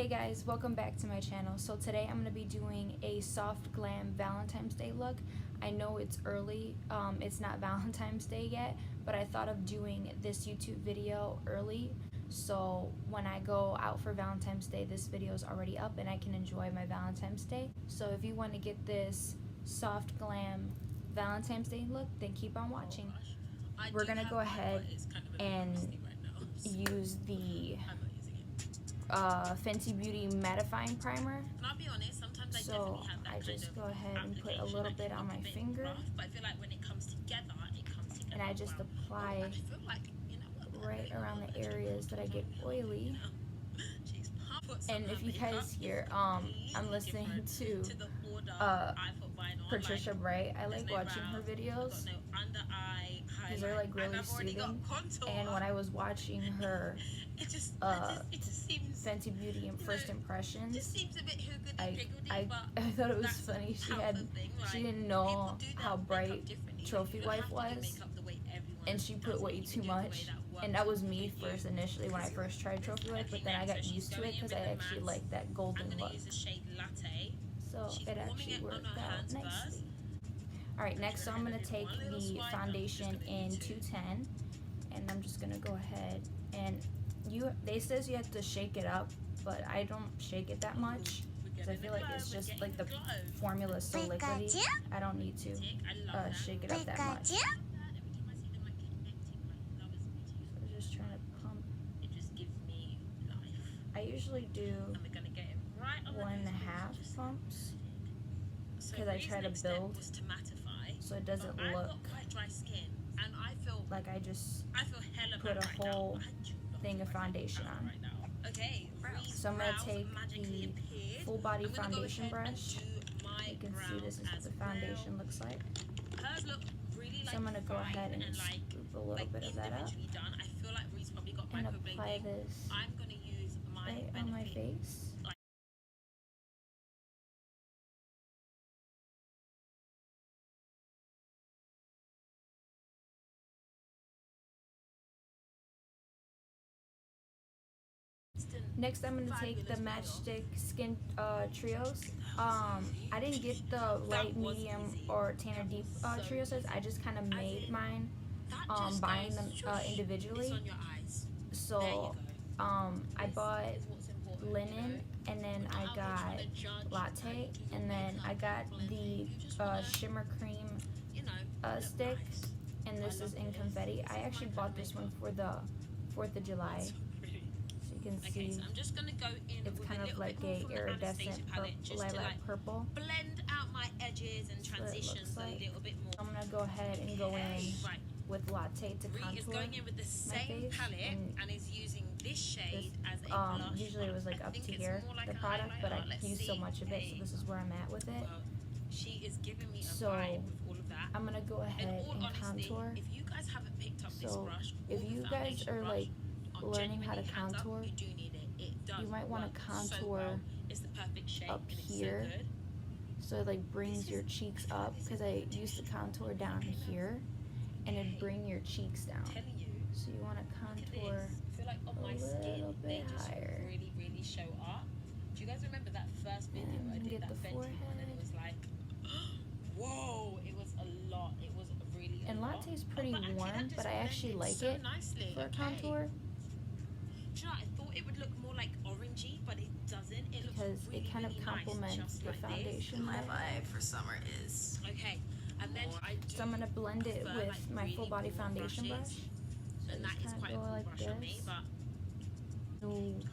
Hey guys, welcome back to my channel. So today I'm going to be doing a soft glam Valentine's Day look. I know it's early, it's not Valentine's Day yet, but I thought of doing this YouTube video early so when I go out for Valentine's Day this video is already up and I can enjoy my Valentine's Day. So if you want to get this soft glam Valentine's Day look, then keep on watching. We're going to go ahead and use the Fenty Beauty mattifying primer. I'll be honest, sometimes So I just go ahead and put a little bit on my finger, but I feel like when it comes together, and I just apply right around the areas that I get oily. And if you guys hear, I'm listening to Patricia Bright. I like watching her videos because they're like really soothing. And when I was watching her Fenty Beauty and First Impressions, I thought it was funny. She didn't know how bright Trophy Wife was, and she put way too much. And that was me first initially when I first tried Trophy Wife, but then I got used to it because I actually like that golden look. So it actually worked out nicely. Alright, next so I'm going to take the foundation in 210, and I'm just going to go ahead and they says you have to shake it up, but I don't shake it that much because I feel like it's just like the formula is so liquidy. I don't need to shake it up that much. So I'm just trying to pump. I usually do 1.5 pumps because I try to build so it doesn't look like I just put a whole thing of foundation on. So I'm going to take the full body foundation brush. You can see this is what the foundation looks like. So I'm going to go ahead and scoop a little bit of that up and apply this right on my face. Next, I'm going to take the Matchstick Skin Trios. I didn't get the light, medium, or tanner deep trio sets. I just kind of made mine, buying them individually. So I bought linen, and then I got latte, and then I got the shimmer cream stick, and this is in confetti. I actually bought this one for the 4th of July. You can see so I'm just gonna go in it's kind of like a iridescent lilac purple. Blend out my edges and transitions a little bit more. I'm gonna go ahead and go in with latte to contour is going in with the same palette and is using this shade as a blush. Usually it was like up to here, the product, but I used so much of it, so this is where I'm at with it. She is giving me a vibe with all of that. I'm gonna go ahead and contour. If you guys haven't picked up this brush, if you guys are like learning how to contour, you might want to contour up here so it like brings your cheeks up, because I used to contour down here and it'd bring your cheeks down. So you want to contour a little bit higher. Really show up. Do you guys remember that first video I did, that Fenty one, and it was like, whoa, it was a lot. It was really a lot. And latte's pretty warm, but I actually like it for a contour. Do you know, I thought it would look more like orangey, but it doesn't. It looks because really, it kind of really complements nice, the like foundation. My vibe for summer is and then so I'm gonna blend it with my full body foundation brush. So and that is quite a cool like brush on me,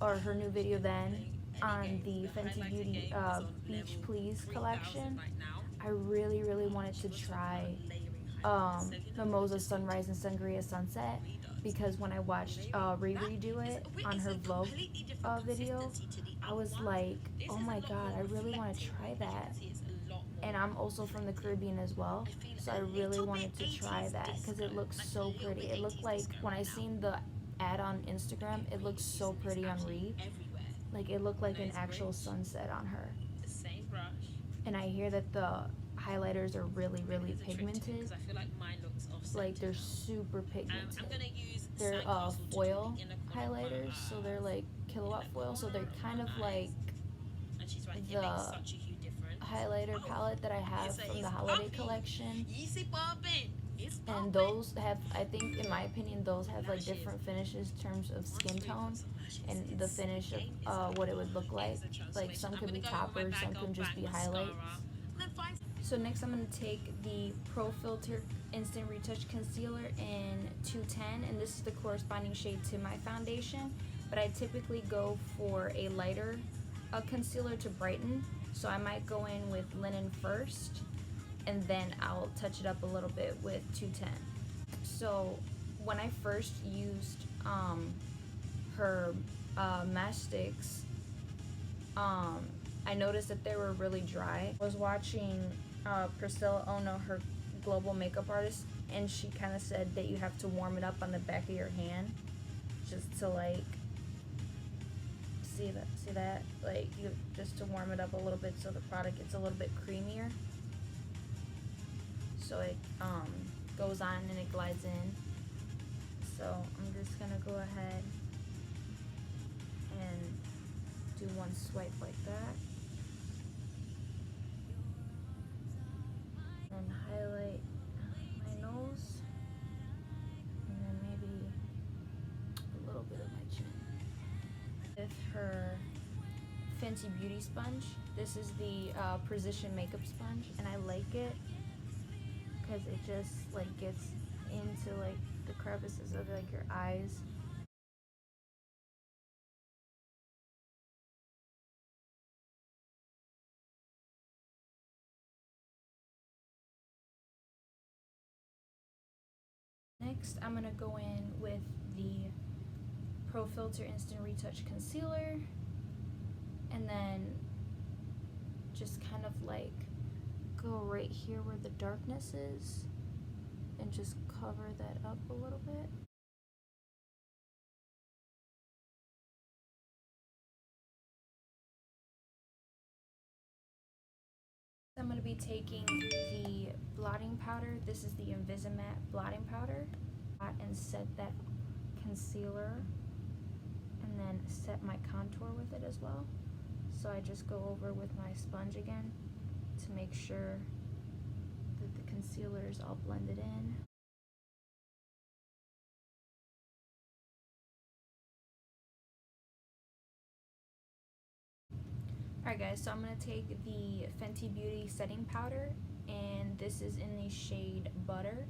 or her new video then on the Fenty Beauty Beach Please collection. I really wanted to try Mimosa Sunrise and Sangria Sunset, because when I watched Riri do it on her vlog video, I was like, oh my god, I really want to try that. And I'm also from the Caribbean as well, so I really wanted to try that because it looks so pretty. It looked like, when I seen the ad on Instagram, it looks so pretty on Riri. Like, it looked like an actual sunset on her. And I hear that the highlighters are really pigmented. Like, they're super pigmented. They're foil highlighters, so they're like kilowatt foil, so they're kind of like And she's right, it the makes such a huge difference. highlighter palette that I have from the holiday collection. Easy popping. And those have, I think in my opinion, those have like different finishes in terms of skin tone and the finish of what it would look like. Like some could be toppers, some could just be highlights. So next I'm going to take the Pro Filter Instant Retouch Concealer in 210, and this is the corresponding shade to my foundation, but I typically go for a lighter concealer to brighten, so I might go in with Linen first, and then I'll touch it up a little bit with 210. So when I first used her Match Sticks, I noticed that they were really dry. I was watching Priscilla Ono, her global makeup artist, and she kind of said that you have to warm it up on the back of your hand just to like see that like you just to warm it up a little bit so the product gets a little bit creamier, so it goes on and it glides in. So I'm just gonna go ahead and do one swipe like that and highlight my nose and then maybe a little bit of my chin. With her Fenty Beauty sponge, this is the Precision Makeup Sponge, and I like it because it just like gets into like the crevices of like your eyes. Next, I'm gonna go in with the Pro Filter Instant Retouch Concealer, and then just kind of like go right here where the darkness is and just cover that up a little bit. I'm going to be taking the blotting powder. This is the Invisimatte blotting powder, and set that concealer and then set my contour with it as well. So I just go over with my sponge again to make sure that the concealer is all blended in. Alright guys, so I'm going to take the Fenty Beauty setting powder, and this is in the shade Butter,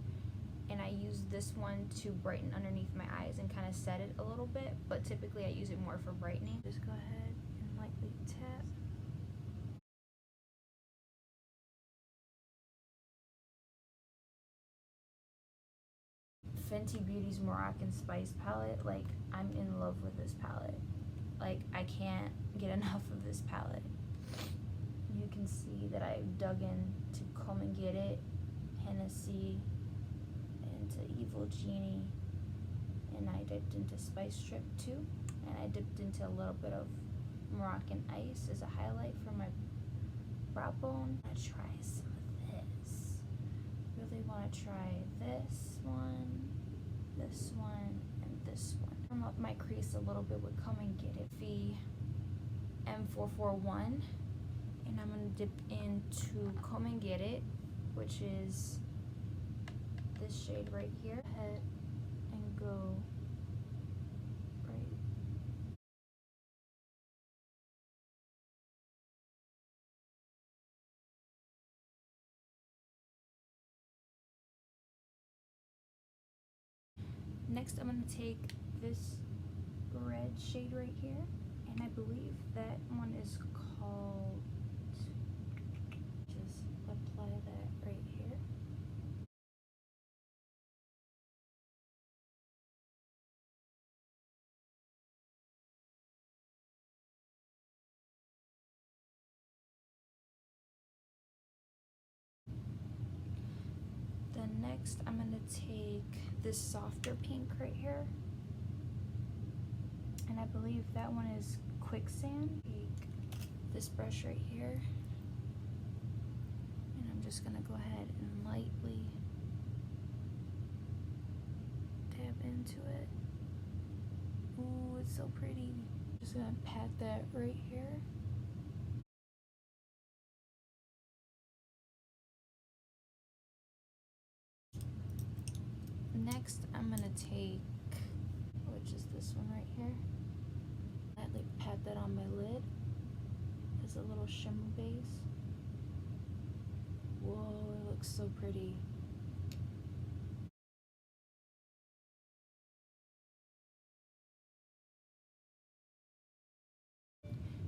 and I use this one to brighten underneath my eyes and kind of set it a little bit, but typically I use it more for brightening. Just go ahead and lightly tap. Fenty Beauty's Moroccan Spice palette, like I'm in love with this palette. Like I can't get enough of this palette. You can see that I dug in to Come and Get It, Hennessy, into Evil Genie, and I dipped into Spice Trip too, and I dipped into a little bit of Moroccan Ice as a highlight for my brow bone. I'm gonna try some of this. Really want to try this one, and this one. Warm up my crease a little bit with Come and Get It M441, and I'm gonna dip into Come and Get It, which is this shade right here. Head and go right. Next, I'm going to take this red shade right here, and I believe that one is called, just apply that right here. Then next, I'm going to take this softer pink right here, and I believe that one is Quicksand. Take this brush right here, and I'm just going to go ahead and lightly dab into it. Ooh, it's so pretty. Just gonna pat that right here. Next, I'm gonna take, which is this one right here, lightly pat that on my lid as a little shimmer base. Whoa, it looks so pretty.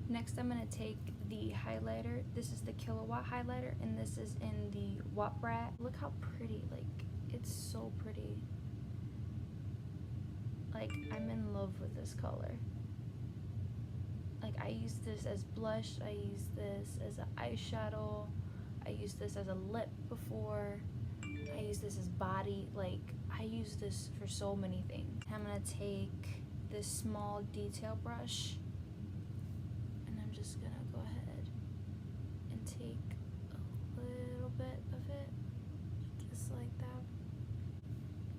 Next, I'm gonna take the highlighter. This is the Kilowatt highlighter, and this is in the Watt Brat. Look how pretty, like, it's so pretty. Like, I'm in love with this color. Like, I use this as blush, I use this as an eyeshadow, I used this as a lip before, I use this as body. Like, I use this for so many things. I'm gonna take this small detail brush, and I'm just gonna go ahead and take a little bit of it, just like that,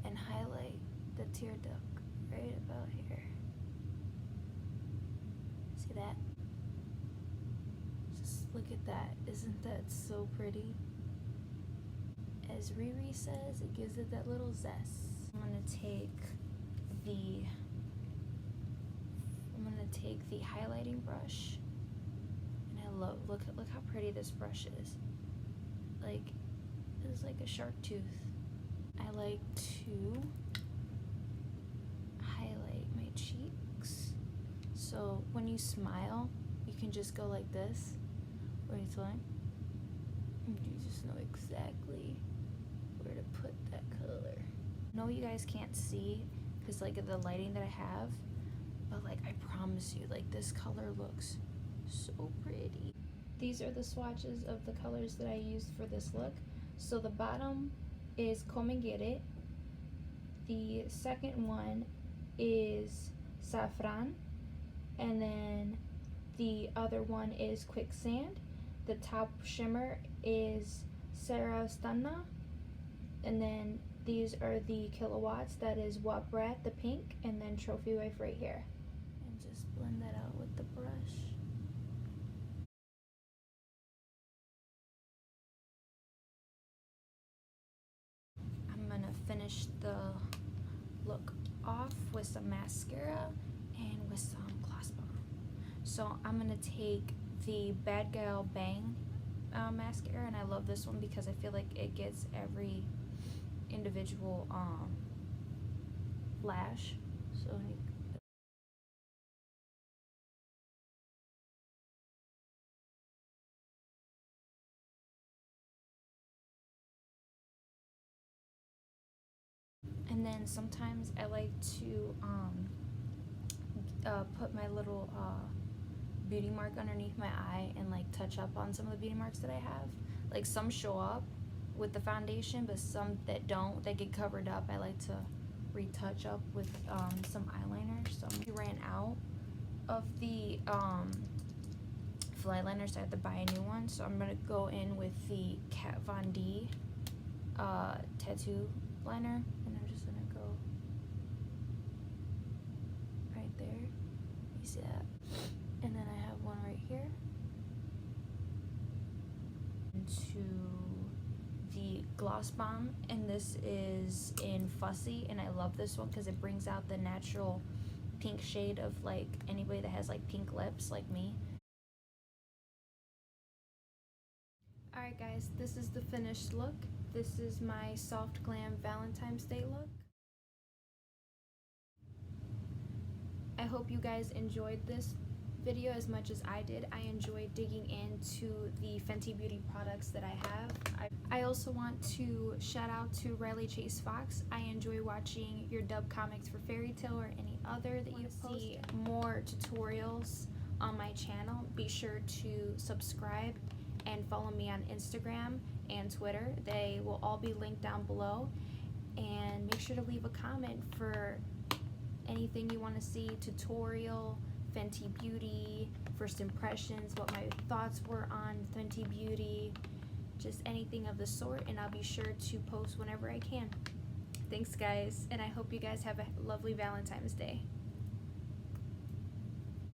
and highlight the tear duct right about here. See that? Just look at that. Isn't that so pretty? As Riri says, it gives it that little zest. I'm gonna take the highlighting brush, and I love, look how pretty this brush is. Like, it's like a shark tooth. I like to highlight my cheeks. So when you smile, you can just go like this, or it's like, you just know exactly where to put that color. No, you guys can't see because like of the lighting that I have, but like I promise you, like this color looks so pretty. These are the swatches of the colors that I used for this look. So the bottom is Come and Get It. The second one is Saffron, and then the other one is Quicksand. The top shimmer is Sarastana, and then these are the kilowatts. That is Watt Brat, the pink, and then Trophy Wife right here. And just blend that out with the brush. I'm gonna finish the look off with some mascara and with some gloss bomb. So I'm gonna take the Bad Gal Bang mascara, and I love this one because I feel like it gets every individual lash. So and then sometimes I like to put my little beauty mark underneath my eye and like touch up on some of the beauty marks that I have. Like some show up with the foundation, but some that don't, they get covered up. I like to retouch up with some eyeliner. So I ran out of the fly liner, so I had to buy a new one. So I'm gonna go in with the Kat Von D tattoo liner, and I'm just gonna go right there. You see that? And then I have one right here. To the Gloss Bomb, and this is in Fussy, and I love this one because it brings out the natural pink shade of like anybody that has like pink lips like me. Alright guys, this is the finished look. This is my Soft Glam Valentine's Day look. I hope you guys enjoyed this video as much as I did. I enjoyed digging into the Fenty Beauty products that I have. I also want to shout out to Riley Chase Fox. I enjoy watching your dub comics for Fairy Tale or any other that you post. See more tutorials on my channel, be sure to subscribe and follow me on Instagram and Twitter. They will all be linked down below. And make sure to leave a comment for anything you want to see, tutorial, Fenty Beauty, first impressions, what my thoughts were on Fenty Beauty, just anything of the sort, and I'll be sure to post whenever I can. Thanks guys, and I hope you guys have a lovely Valentine's Day.